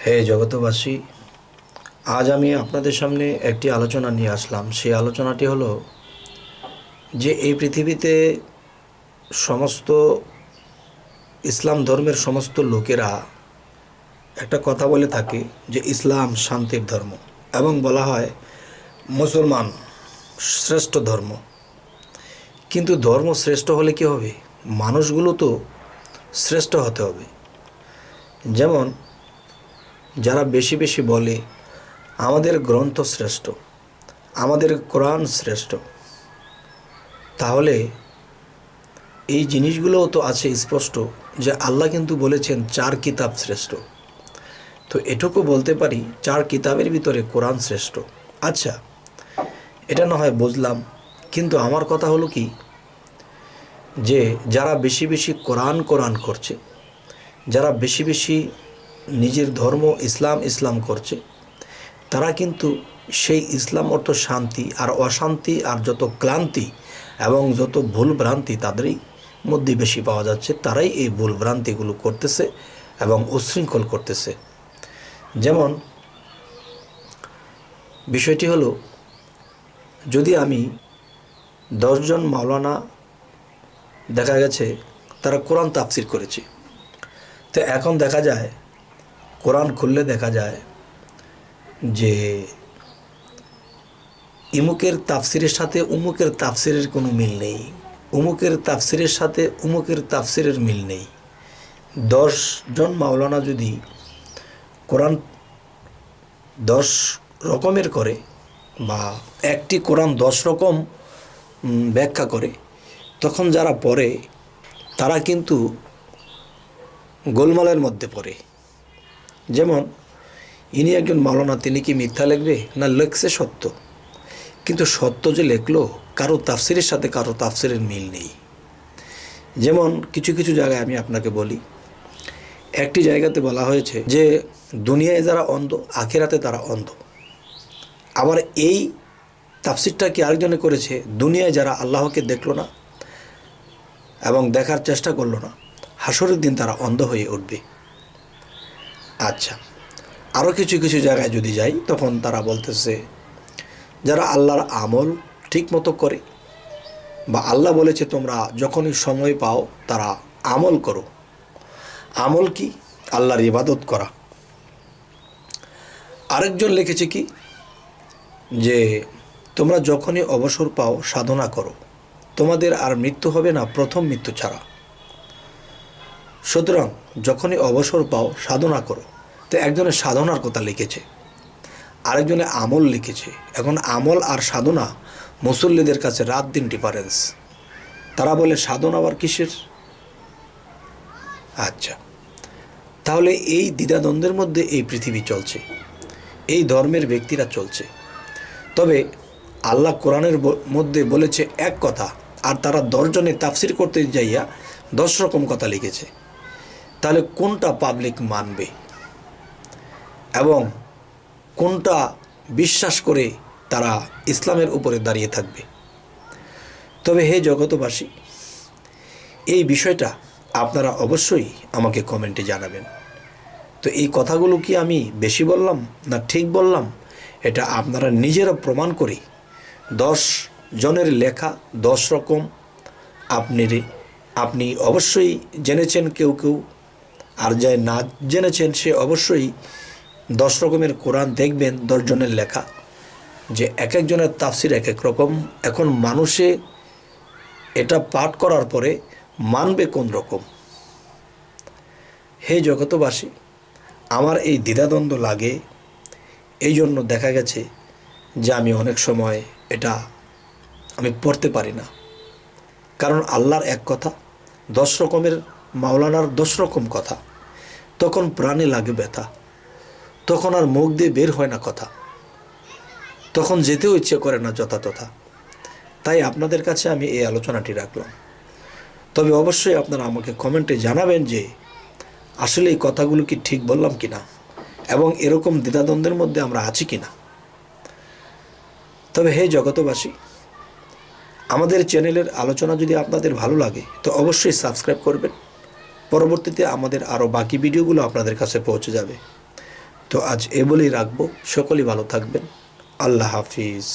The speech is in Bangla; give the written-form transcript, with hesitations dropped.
হে জগতবাসী, আজ আমি আপনাদের সামনে একটি আলোচনা নিয়ে আসলাম। সেই আলোচনাটি হলো যে এই পৃথিবীতে সমস্ত ইসলাম ধর্মের সমস্ত লোকেরা একটা কথা বলে থাকে যে ইসলাম শান্তির ধর্ম, এবং বলা হয় মুসলমান শ্রেষ্ঠ ধর্ম। কিন্তু ধর্ম শ্রেষ্ঠ হলে কী হবে? মানুষগুলো তো শ্রেষ্ঠ হতে হবে। যেমন যারা বেশি বেশি বলে আমাদের গ্রন্থ শ্রেষ্ঠ, আমাদের কোরআন শ্রেষ্ঠ, তাহলে এই জিনিসগুলোও তো আছে স্পষ্ট যে আল্লাহ কিন্তু বলেছেন 4 কিতাব শ্রেষ্ঠ। তো এটুকু বলতে পারি 4 কিতাবের ভিতরে কোরআন শ্রেষ্ঠ। আচ্ছা, এটা না হয় বুঝলাম, কিন্তু আমার কথা হলো কি, যে যারা বেশি বেশি কোরআন কোরআন করছে, যারা বেশি বেশি নিজের ধর্ম ইসলাম ইসলাম করছে, তারা কিন্তু সেই ইসলাম অর্থ শান্তি, আর অশান্তি আর যত ক্লান্তি এবং যত ভুল ভ্রান্তি তাদেরই মধ্যে বেশি পাওয়া যাচ্ছে। তারাই এই ভুল ভ্রান্তিগুলো করতেছে এবং উচ্ছৃঙ্খল করতেছে। যেমন বিষয়টি হলো, যদি আমি 10 জন মাওলানা দেখা গেছে তারা কোরআন তাফসির করেছে, তো এখন দেখা যায় কোরআন খুললে দেখা যায় যে ইমুকের তাফসিরের সাথে উমুকের তাফসিরের কোনো মিল নেই, উমুকের তাফসিরের সাথে উমুকের তাফসিরের মিল নেই। 10 জন মাওলানা যদি কোরআন 10 রকমের করে, বা একটি কোরআন 10 রকম ব্যাখ্যা করে, তখন যারা পড়ে তারা কিন্তু গোলমালের মধ্যে পড়ে। যেমন ইনি একজন মাওলানা, তিনি কি মিথ্যা লিখবে? না, লেখছে সত্য, কিন্তু সত্য যে লেখলো কারো তাফসিরের সাথে কারো তাফসিরের মিল নেই। যেমন কিছু কিছু জায়গায় আমি আপনাকে বলি, একটি জায়গাতে বলা হয়েছে যে দুনিয়ায় যারা অন্ধ, আখিরাতে তারা অন্ধ। আবার এই তাফসিরটা কি আরেকজনে করেছে, দুনিয়ায় যারা আল্লাহকে দেখলো না এবং দেখার চেষ্টা করলো না, হাসরের দিন তারা অন্ধ হয়ে উঠবে। আচ্ছা, আরও কিছু কিছু জায়গায় যদি যাই, তখন তারা বলতেছে যারা আল্লাহর আমল ঠিক মতো করে, বা আল্লাহ বলেছে তোমরা যখনই সময় পাও তারা আমল করো। আমল কি? আল্লাহর ইবাদত করা। আরেকজন লিখেছে কি, যে তোমরা যখনই অবসর পাও সাধনা করো, তোমাদের আর মৃত্যু হবে না প্রথম মৃত্যু ছাড়া। সুতরাং যখনই অবসর পাও সাধনা করো। তো একজনে সাধনার কথা লিখেছে, আরেকজনে আমল লিখেছে। এখন আমল আর সাধনা মুসল্লিদের কাছে রাত দিন ডিফারেন্স। তারা বলে সাধনা আবার কিসের? আচ্ছা, তাহলে এই দ্বিধাদ্বন্দ্বের মধ্যে এই পৃথিবী চলছে, এই ধর্মের ব্যক্তিরা চলছে। তবে আল্লাহ কোরআনের মধ্যে বলেছে এক কথা, আর তারা 10 জনে তাফসির করতে যাইয়া 10 রকম কথা লিখেছে। তাহলে কোনটা পাবলিক মানবে এবং কোনটা বিশ্বাস করে তারা ইসলামের উপরে দাঁড়িয়ে থাকবে? তবে হে জগতবাসী, এই বিষয়টা আপনারা অবশ্যই আমাকে কমেন্টে জানাবেন। তো এই কথাগুলো কি আমি বেশি বললাম না ঠিক বললাম, এটা আপনারা নিজেরা প্রমাণ করে 10 জনের লেখা 10 রকম আপনি অবশ্যই জেনেছেন কেউ কেউ, আর যে না জেনেছেন সে অবশ্যই 10 রকমের কোরআন দেখবেন 10 জনের লেখা, যে এক একজনের তাফসির এক এক রকম। এখন মানুষে এটা পাঠ করার পরে মানবে কোন রকম? হে জগতবাসী, আমার এই দ্বিধাদ্বন্দ্ব লাগে, এই জন্য দেখা গেছে যে আমি অনেক সময় এটা আমি পড়তে পারি না। কারণ আল্লাহর এক কথা, 10 রকমের মাওলানার 10 রকম কথা, তখন প্রাণে লাগে ব্যথা, তখন আর মুখ দিয়ে বের হয় না কথা, তখন যেতেও ইচ্ছে করে না যথাতথা। তাই আপনাদের কাছে আমি এই আলোচনাটি রাখলাম। তবে অবশ্যই আপনারা আমাকে কমেন্টে জানাবেন যে আসলে এই কথাগুলো কি ঠিক বললাম কিনা, এবং এরকম দ্বিধাদ্বন্দ্বের মধ্যে আমরা আছি কিনা। তবে হে জগতবাসী, আমাদের চ্যানেলের আলোচনা যদি আপনাদের ভালো লাগে তো অবশ্যই সাবস্ক্রাইব করবেন। পরবর্তীতে আমাদের আরও বাকি ভিডিওগুলো আপনাদের কাছে পৌঁছে যাবে। তো আজ এ বলেই রাখবো, সকলেই ভালো থাকবেন। আল্লাহ হাফিজ।